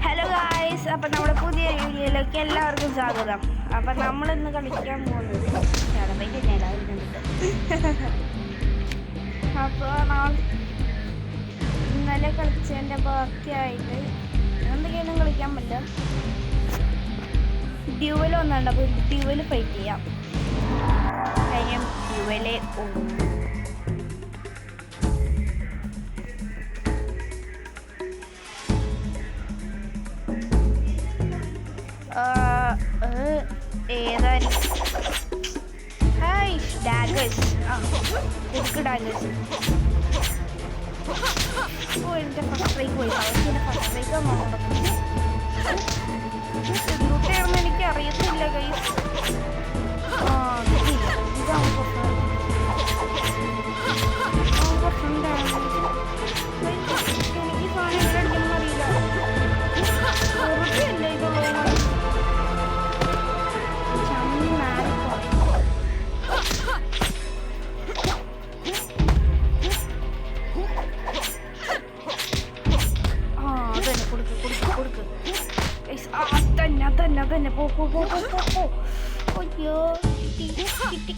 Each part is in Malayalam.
ഹലോ ഗായ്സ്, അപ്പം നമ്മുടെ പുതിയ വീഡിയോയിലേക്ക് എല്ലാവർക്കും സ്വാഗതം. അപ്പം നമ്മളിന്ന് കളിക്കാൻ പോകുന്നത് അപ്പോൾ ഇന്നലെ കളിച്ചതിൻ്റെ ബാക്കിയായിട്ട് എന്തൊക്കെയാണ് കളിക്കാൻ പറ്റില്ല. ഡ്യൂവൽ ഒന്നുണ്ട്, അപ്പോൾ ഡ്യൂവൽ ഫൈറ്റ് ചെയ്യാം. കാര്യം ഡ്യൂവലേ ഉള്ളൂ. ഏതായിരിക്കും? ഹായ് ഡാഗേഴ്സ്, എനിക്ക് ഡാഗേഴ്സ്. ഓ, എൻ്റെ ഫസ്റ്റ് സ്ട്രൈക്ക് പോയി. അവർക്ക് ഫസ്റ്റ് സ്ട്രൈക്ക് നോക്കണം. എന്തുകൊണ്ടാണെന്ന് എനിക്ക് അറിയത്തില്ല ഗൈസ്. എനിക്ക് സാധനം എവിടെ അടിക്കണം അറിയില്ല. വെറുതെയല്ലേ ഇതുള്ളൂ. അതന്നെ പോ. അയ്യോ കിട്ടി.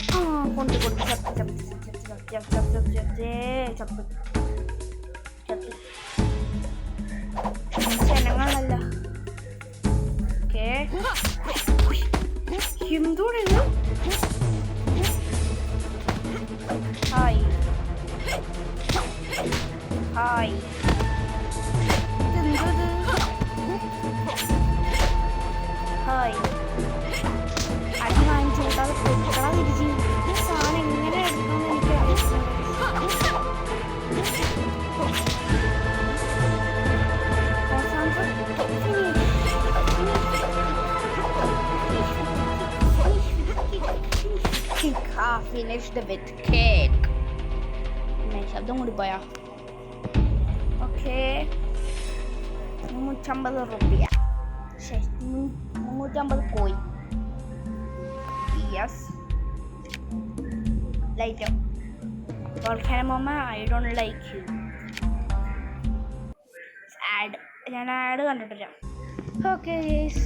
കൊണ്ട് ജനങ്ങളല്ല. ഓക്കേ, എന്തോടെ ഇത്? ഹായ് ഇതെന്തത്? ഹായ് അടി വാങ്ങിച്ചു കൂട്ടാതെ പൊട്ടള തിരിച്ച് സാധനം എങ്ങനെ എടുക്കണമെന്ന് എനിക്കറിയില്ല. Finished with cake. ശബ്ദം കൂടി പോയാ. ഓക്കെ, 350 രൂപ. 350 coin. Yes, like you. Volcano Mama, I don't like you. Add, ഞാൻ ആഡ് കണ്ടിട്ടില്ല. ഓക്കെ ഗൈസ്,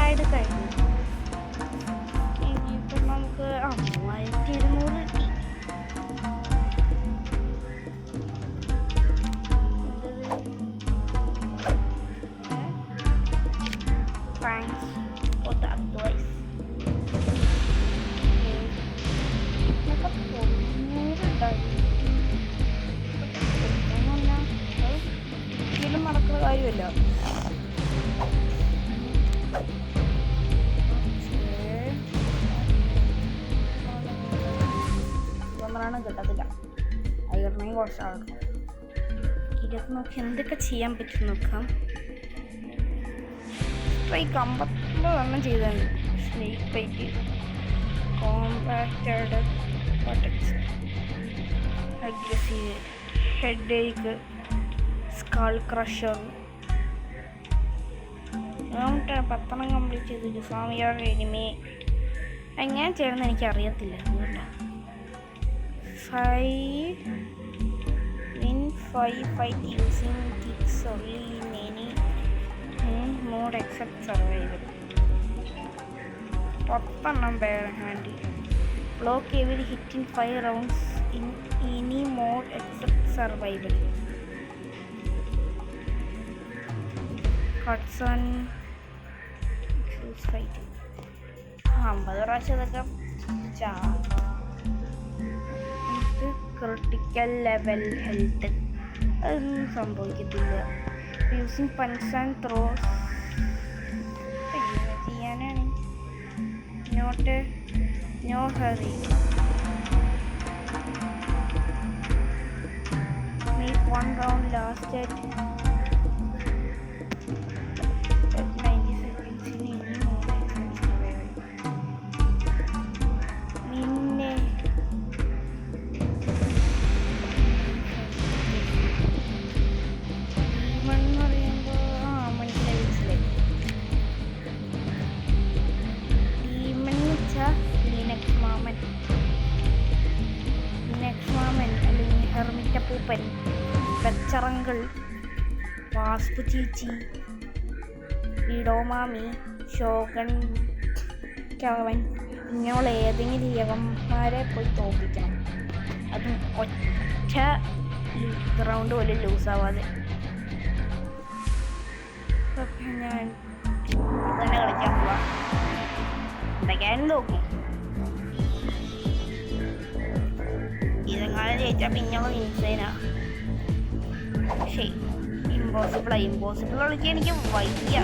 ആഡ് കഴിഞ്ഞു. ഇനിയിപ്പം നമുക്ക് 3200 കിട്ടി. Thanks for the advice. ഇതിലും നടക്കുന്ന കാര്യമല്ല. ഇതൊന്നാണ് കിട്ടത്തില്ല. അയർണയും കുറച്ചാണ്. ഇതൊക്കെ നോക്കി എന്തൊക്കെ ചെയ്യാൻ പറ്റും നോക്കാം. സ്ട്രൈക്ക് 50 ചെയ്തിട്ടുണ്ട്. Snake bite, compacted, aggressive, headache, skull crusher. 10 complete ചെയ്തിട്ട് സ്വാമിയാർ എനിമി. എങ്ങനെ ചെയ്യണമെന്ന് എനിക്കറിയത്തില്ല. അതുകൊണ്ടാണ് 5 fight using kicks only in any mode except survival. 10 bare handy. Block every hit in 5 rounds in any mode except survival. Cuts on choose fighting. 50 പ്രാവശ്യം ഇതൊക്കെ ക്രിട്ടിക്കൽ ലെവൽ ഹെൽത്ത് അതൊന്നും സംഭവിക്കത്തില്ല. യൂസിങ് പഞ്ച് ആൻഡ് ത്രോസ് എങ്ങനെ ചെയ്യാനാണ്? No hurry. Make 1 round last at 90 seconds in any mode. പൂപ്പൻ, പെച്ചറങ്കൾ, വാസ്തു ചേച്ചി, വിഡോമാമി, ഷോഗൻ കവൻ, ഇങ്ങനെയുള്ള ഏതെങ്കിലും യവന്മാരെ പോയി തോൽപ്പിക്കണം. അതും ഒറ്റ റൗണ്ട് പോലും ലൂസാവാതെ. ഞാൻ തന്നെ കളിക്കാൻ പോവാം. എന്തൊക്കെയായാലും നോക്കും. ഇതെങ്ങാനും ജയിച്ചാൽ പിന്നെ ഇൻസൈനാ. പക്ഷേ ഇമ്പോസിബിൾ കളിക്കാൻ എനിക്ക് വയ്യ.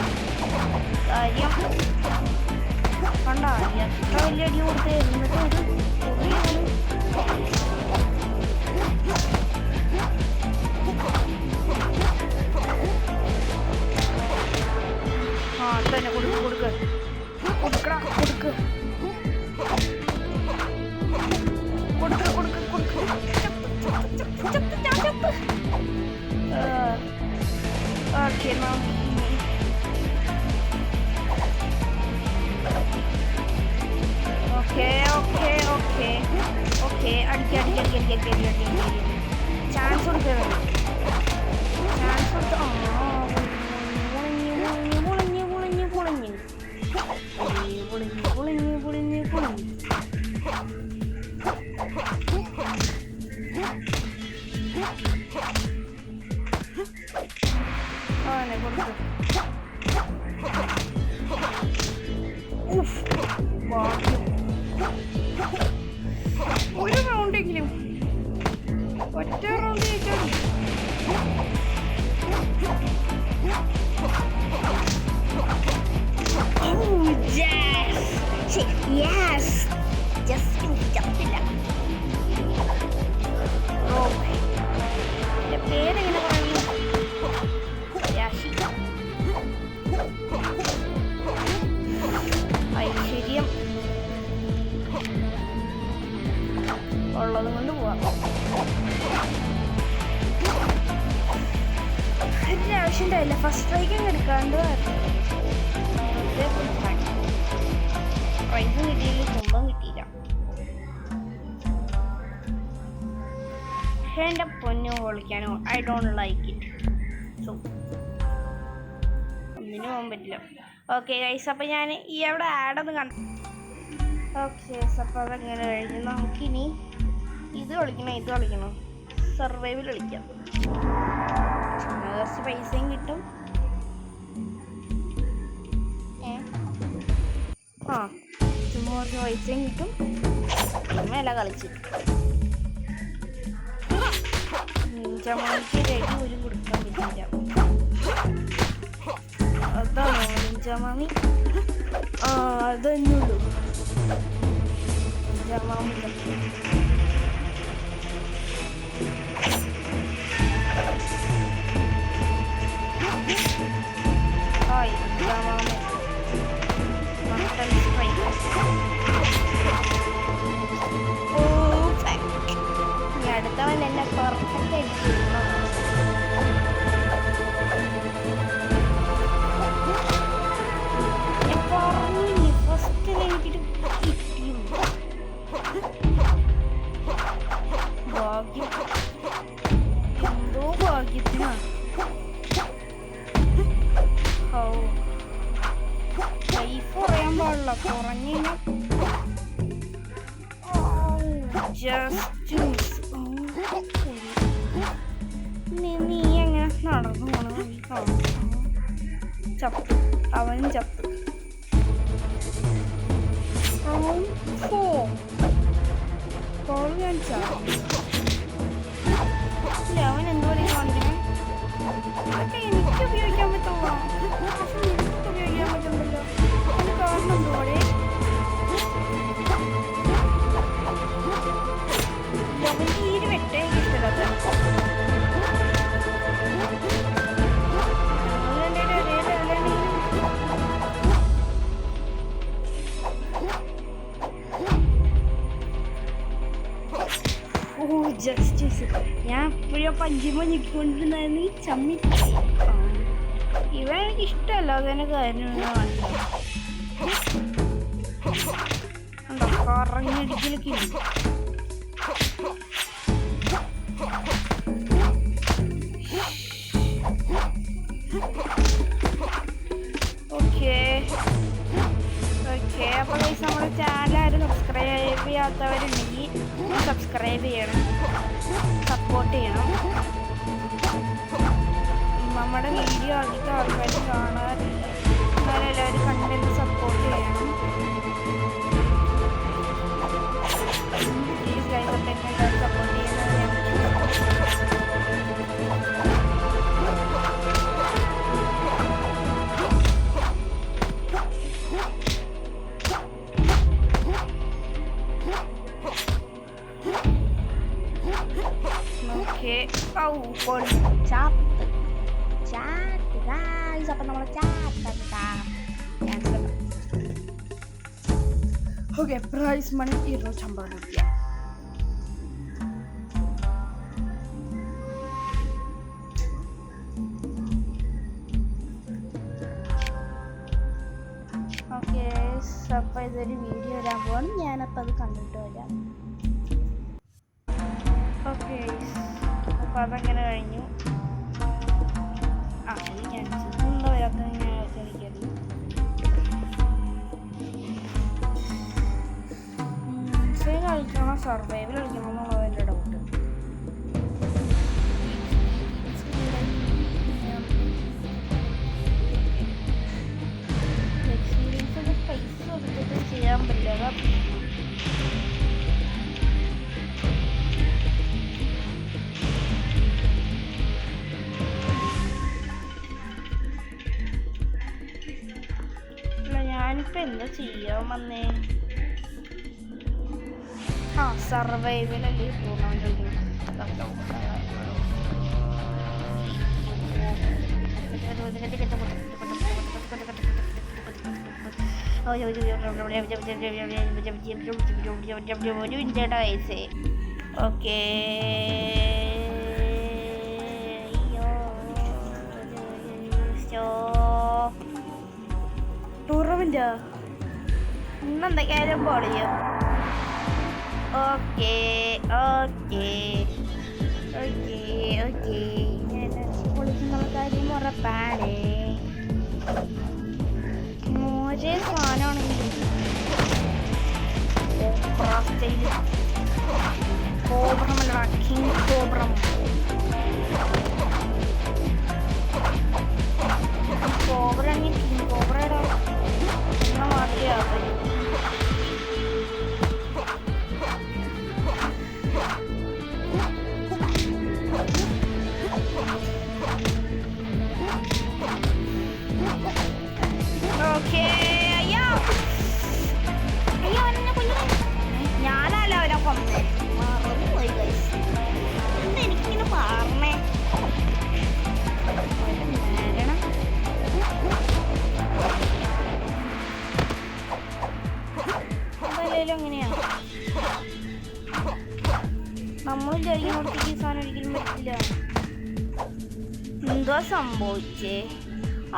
കാര്യം കണ്ട എത്ര വലിയ അടി കൊടുത്ത് എന്നിട്ട് തന്നെ കൊടുക്കടാ. ഓക്കെ അടിക്ക ചാൻസ് കൊടുക്കണം. ചാൻസ് കൊടുത്ത പൊളിഞ്ഞ് ആനെ കൊടുത്തു. ഒരു റൗണ്ടെങ്കിലും ഒറ്റ റൗണ്ട് ജയിച്ചാൽ പേരെങ്ങനെ പറയുന്നു? ഐശ്വര്യം ഉള്ളത് കൊണ്ട് പോവാം. അതിൻ്റെ ആവശ്യം ഉണ്ടായില്ല. ഫസ്റ്റ് സ്ട്രൈക്കും എടുക്കാണ്ട് പ്രൈസും കിട്ടിയില്ല, തുമ്പം കിട്ടിയില്ല. എൻ്റെ പൊന്നു പൊളിക്കാനോ I don't like it. So ഒന്നിനും പോകാൻ പറ്റില്ല. ഓക്കെ ഗൈസ്, അപ്പം ഞാൻ ഈ അവിടെ ആഡൊന്ന് കണ്ടു. ഓക്കെ അപ്പോൾ അതങ്ങനെ കഴിഞ്ഞു. നമുക്കിനി ഇത് കളിക്കണം. സർവൈവൽ കളിക്കാം. കുറച്ച് പൈസയും കിട്ടും. ചുമ്മാ കുറച്ച് പൈസയും കിട്ടും. മേല കളിച്ച് നിഞ്ചാമാമിക്ക് റെഡി ഒരു കൊടുക്കാൻ പറ്റില്ല. അതാണോ നിഞ്ചാമാമി? അതന്നുള്ളൂ നിഞ്ചാമാമി. ഹായ് നിഞ്ചാമാമി. Mutton strike. അടുത്തവൻ എന്നെ പെർഫെക്റ്റ് അടിച്ചു. ഞാൻ പറഞ്ഞില്ലേ ഫസ്റ്റ് കഴിഞ്ഞിട്ട് കിട്ടിയും ഭാഗ്യം. എന്തോ ഭാഗ്യത്തിനാണ്. ലൈഫ് കുറയാൻ പാടില്ല. കുറഞ്ഞു ജസ്റ്റ് നീ എങ്ങനെ നടന്നു പോകണം? ചത്തു, അവനും ചത്തു. ഞാൻ ഇല്ല, അവൻ എന്തോ കാണിക്കണേ. അതൊക്കെ എനിക്ക് ഉപയോഗിക്കാൻ പറ്റുള്ളൂ. പക്ഷെ നിനക്ക് ഉപയോഗിക്കാൻ പറ്റുന്നില്ല. അതിന് കാരണം എന്തോടെ? അവൻ്റെ ഈ ഒരു വെട്ടേ ഇഷ്ടമില്ലാത്ത ജസ്റ്റിസ്. ഞാൻ എപ്പോഴും പഞ്ചിമ ഞെക്കിക്കൊണ്ടിരുന്നായിരുന്നു ഈ ചമ്മി. ഇവൻ എനിക്ക് ഇഷ്ടമല്ല. അതിനെ കാര്യം കറങ്ങിയടിക്കലൊക്കെ ഇല്ല. ചെയ്യാത്തവരുണ്ടെങ്കിൽ സബ്സ്ക്രൈബ് ചെയ്യണം, സപ്പോർട്ട് ചെയ്യണം. നമ്മുടെ വീഡിയോ അധികം ആൾക്കാർ കാണാറില്ല, എന്നാലും എല്ലാവരും കണ്ടന്റ് സപ്പോർട്ട് ചെയ്യണം. പ്ലീസ് ഗൈസ്, അപ്പോൾ എല്ലാവരും സപ്പോർട്ട് ചെയ്യുന്നത് ഞാൻ ചാത്ത് ഗൈസ്. അപ്പം നമ്മൾ ഓക്കെ, പ്രൈസ് മണി 250 രൂപ. ഓക്കെ, അപ്പോൾ ഇതൊരു വീഡിയോ വരാൻ പോകും, ഞാനപ്പോൾ അത് കണ്ടിട്ട് വരാം. ഓക്കെ, അപ്പോൾ അതങ്ങനെ കഴിഞ്ഞു. ഞാൻ എന്തോ വരാത്ത ഞാൻ കളിക്കരുത്. കളിക്കണോ സർവൈവൽ കളിക്കണോ എന്നുള്ളത് എൻ്റെ ഡൗട്ട്. എക്സ്പീരിയൻസ് പൈസ കൊടുത്തിട്ട് ചെയ്യാൻ പറ്റില്ല. ഞാനിപ്പോൾ എന്താ ചെയ്യാൻ വന്നേ? സർവൈവലല്ലേ ടൂർണമെൻറ്റ്. ഓക്കേ, ടൂർണമെൻറ്റോ ഇന്നെന്തൊക്കെയായാലും പൊളിയും. ഓക്കേ ഓക്കേ ഓക്കേ ഓക്കേ പൊളിക്കുന്ന കാര്യം ഉറപ്പാണ്. മോശം സാധനമാണെങ്കിൽ കോബ്രമല്ല, കിങ് കോബ്രം. കോബ്രയാണെങ്കിൽ കിങ് കോബ്രയുടെ എന്ന മാതിരിയാകും. ഞാനല്ല അവരെ കൊന്നേ, മറന്നുപോയി ഗൈസ്. എന്താ എനിക്കിങ്ങനെ പറഞ്ഞേ? മരണം എന്തായാലും എങ്ങനെയാണ് നമ്മൾ വിചാരിക്കുന്നിടത്തേക്ക് ഈ സാധനം ഒരിക്കലും പറ്റില്ല. എന്തോ സംഭവിച്ചേ?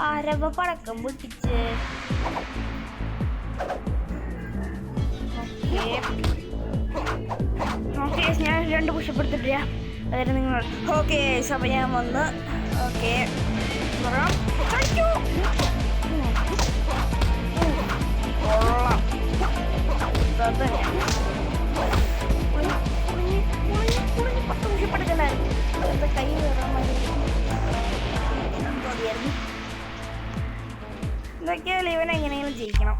ആരവ പടക്കം പൊട്ടിച്ചേ? ഓക്കെ, ഞാൻ 2 പുഷപ്പ് എടുത്തിട്ടില്ല. അതായത് നിങ്ങൾ ഓക്കെ. അപ്പോൾ ഞാൻ വന്ന് ഓക്കെ കൊള്ളാം. പുഷപ്പെടുക്കണ്ടായിരുന്നു, എന്താ കൈ കയറാൻ മതിയായിരുന്നു. ഇതൊക്കെയാലും ഇവൻ എങ്ങനെയെങ്കിലും ജയിക്കണം.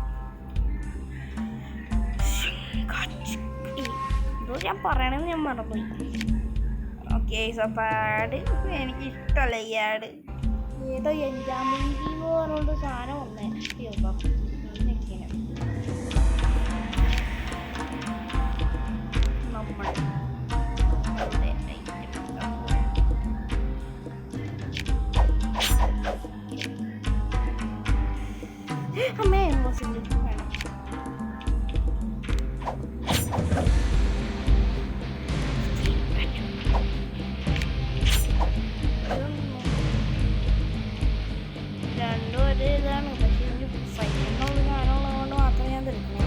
ഞാൻ പറയണമെന്ന് ഞാൻ മറന്നുപോയി. ഓക്കെ, അപ്പോൾ ആഡ് എനിക്കിഷ്ടമല്ല ഈ ആഡ്. ഏതോ എൻജാമിൻറ്റി പറഞ്ഞുകൊണ്ട് സാധനം വന്നേ. നമ്മൾ അമ്മേ വേണം. രണ്ടും ഒരു ഇതാണ്, പക്ഷെ എനിക്ക് സൈക്കിളിനുള്ള സാധനമുള്ളതുകൊണ്ട് മാത്രമേ ഞാൻ തിരിക്കുന്നു.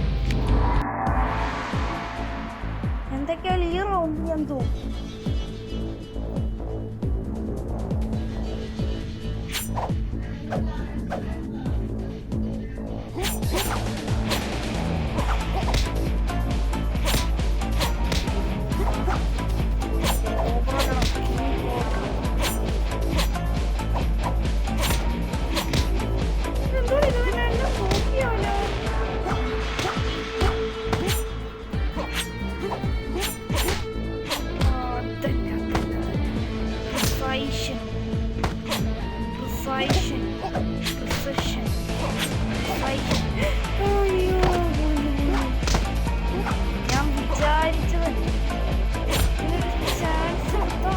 എന്തൊക്കെയാലും ഈ റൗണ്ട് ഞാൻ തോന്നും. Precision. Precision. Precision. അയ്യോ ഞാൻ വിചാരിച്ചതല്ലേ ഇതിനൊരു ചാൻസ് ഉണ്ടോ?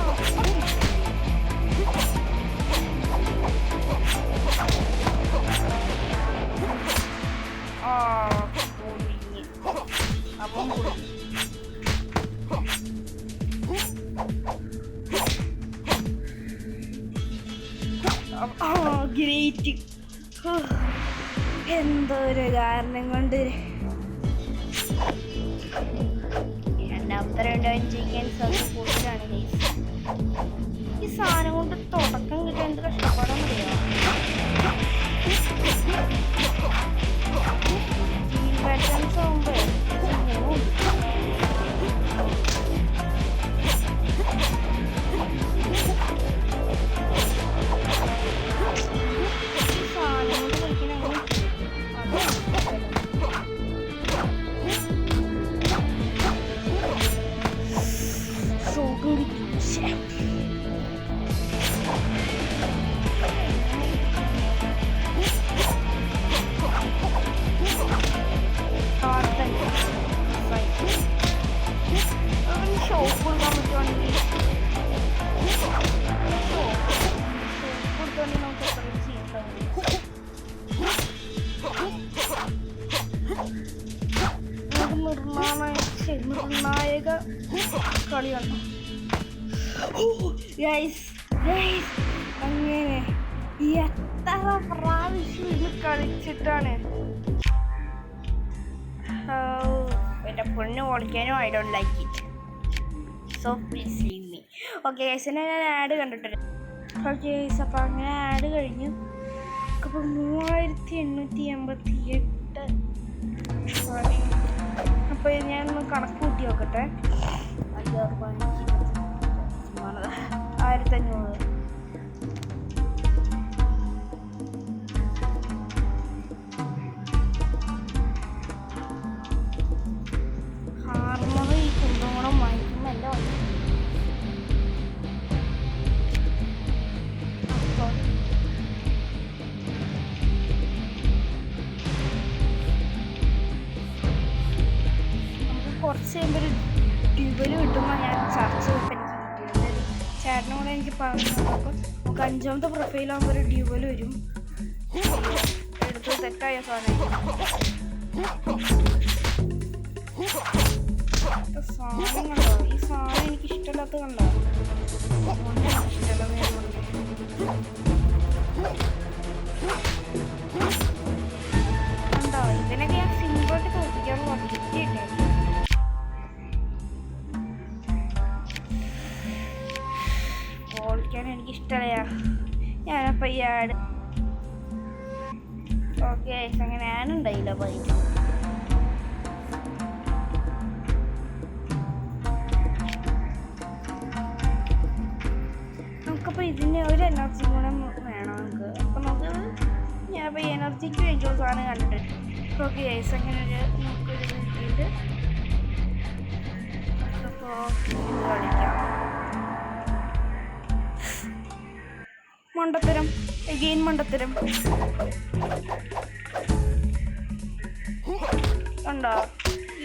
പൊളിഞ്ഞ് അവൻ പൊളിഞ്ഞ്. ഗ്രേറ്റ്. എന്തൊരു കാരണം കൊണ്ട് രണ്ടാമത്തെ രണ്ടാം ചെയ്യാൻ സാധ്യത കൂടുതലാണ്. ഈ സാധനം കൊണ്ട് തുടക്കം കിട്ടാൻ എന്ത് കഷ്ടപ്പാടാന്ന് അറിയാം. സ്റ്റീൽ പാറ്റേൺസ് ആകുമ്പോൾ നിർണായക കളിയാണ്. അങ്ങനെ എത്ര പ്രാവശ്യം ഇത് കളിച്ചിട്ടാണ് എൻ്റെ പൊണ്ണ് പൊളിക്കാനും I don't like it. So please leave me. Okay guys, ഞാൻ ആഡ് കണ്ടിട്ടുണ്ട്. ഓക്കെ ഗൈസ്, അപ്പോൾ അങ്ങനെ ആഡ് കഴിഞ്ഞു. അപ്പോൾ 3888. അപ്പോൾ ഞാനൊന്ന് കണക്ക് കൂട്ടി നോക്കട്ടെ. 1500. ഹാർമോണി ഈ കുന്തോണം വാങ്ങിക്കുമല്ലോ. കുറച്ച് കഴിയുമ്പോൾ ഒരു ഡ്യുവല് കിട്ടുമ്പോൾ ഞാൻ ചർച്ച ചെയ്തപ്പോൾ എനിക്ക് കിട്ടിയത് ചേട്ടനോട് എനിക്ക് പറഞ്ഞു. അപ്പോൾ നമുക്ക് 5ാമത്തെ പ്രൊഫൈലാകുമ്പോൾ ഒരു ഡ്യുവൽ വരും. എടുത്ത് തെറ്റായ സാധനം കണ്ടോ? ഈ സാധനം എനിക്ക് ഇഷ്ടമില്ലാത്ത കണ്ടോ? ഇഷ്ടമല്ലാതെ ഞാൻ പറഞ്ഞു. കണ്ടോ? ഇതിനൊക്കെ ഞാൻ സിമ്പിളായിട്ട് തോന്നിക്കാന്ന് പറഞ്ഞിട്ടേ. ഓളിക്കാൻ എനിക്കിഷ്ടമല്ല. ഞാനപ്പോൾ ഈ ആഡ് ഓക്കെ അങ്ങനെ ആനുണ്ടായില്ല. പോയി നമുക്കപ്പോൾ ഇതിന് ഒരു എനർജി ഗുണം വേണം നമുക്ക്. അപ്പോൾ നമുക്ക് ഞാനപ്പോൾ എനർജിക്ക് വേണ്ടിയുള്ള സാധനം കണ്ടിട്ടുണ്ട്. ഓക്കെ ഗൈസ്, അങ്ങനെ നമുക്കൊരു കിട്ടിയിട്ട് അപ്പോൾ കളിക്കാം. മണ്ടത്തരം എഗെയിൻ മണ്ടത്തരം കണ്ടോ?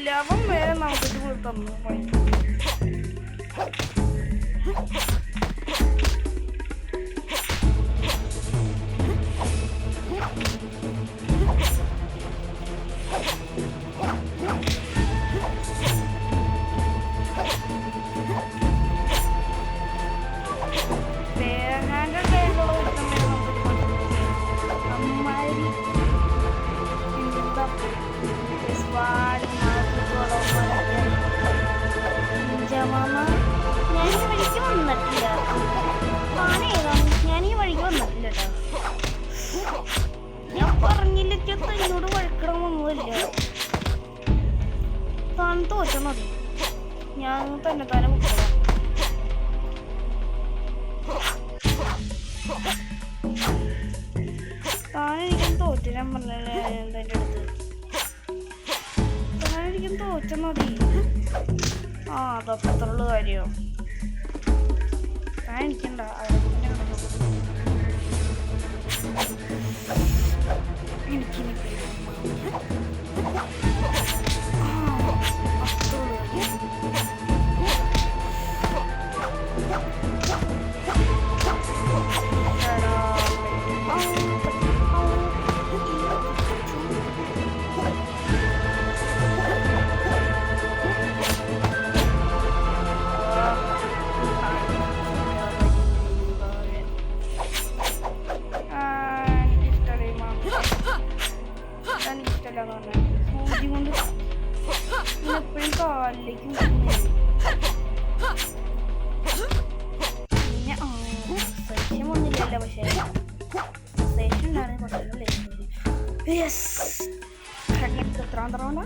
11 വരെ നമുക്കിത് തന്നു. ഞാനീ വഴിക്ക് വന്നിട്ടില്ല കേട്ടോ. ഞാൻ പറഞ്ഞില്ല എന്നോട് വഴക്കണമെന്നൊന്നുമില്ല. താൻ തോറ്റാൽ മതി, ഞാൻ തന്നെ മുക്കണം. താനെനിക്കും തോറ്റു. ഞാൻ പറഞ്ഞല്ലേ എൻ്റെ അടുത്ത് താനെനിക്കും തോറ്റാൽ മതി. അതപ്പത്തുള്ള കാര്യമോ? താൻ എനിക്കണ്ട. സൂചി കൊണ്ട് എപ്പോഴും കാലിലേക്ക് പിന്നെ സൈഷ്യം ഒന്നുമില്ലല്ലോ പക്ഷേ സൈഷ്യം ഉണ്ടായിരുന്നു കുറച്ചല്ലേ യെസ് എത്രാം തറവണ്ട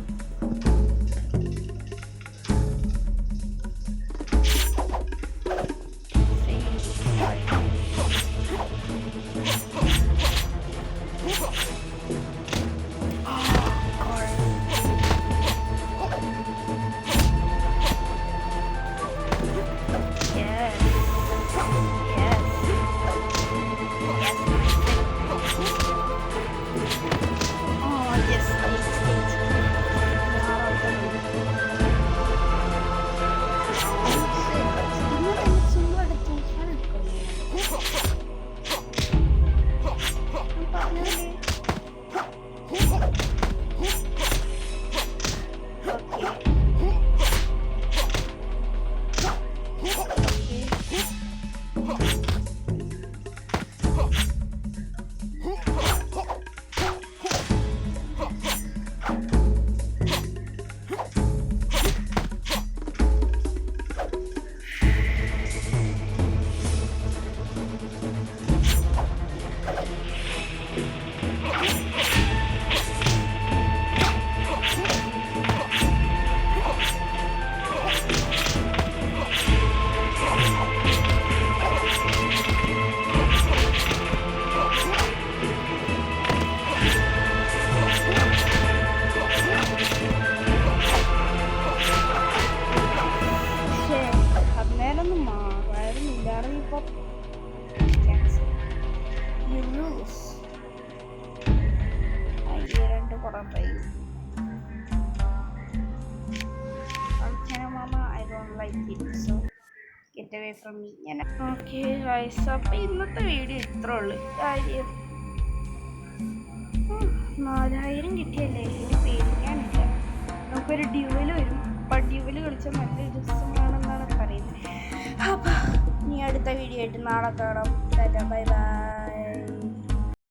Get away from me. Okay guys, അപ്പോൾ ഇന്നത്തെ വീഡിയോ ഇത്രേ ഉള്ളൂ. കാര്യം 4000 കിട്ടിയല്ലേ, ഇനി പേടിക്കാനില്ല. നമുക്കൊരു ഡ്യൂവൽ വരും. അപ്പോൾ ഡ്യൂവൽ കളിച്ചാൽ നല്ല രസമാണെന്നാണ് പറയുന്നത്. അപ്പോൾ ഇനി അടുത്ത വീഡിയോ ആയിട്ട് നാളെ കാണാം. Bye bye.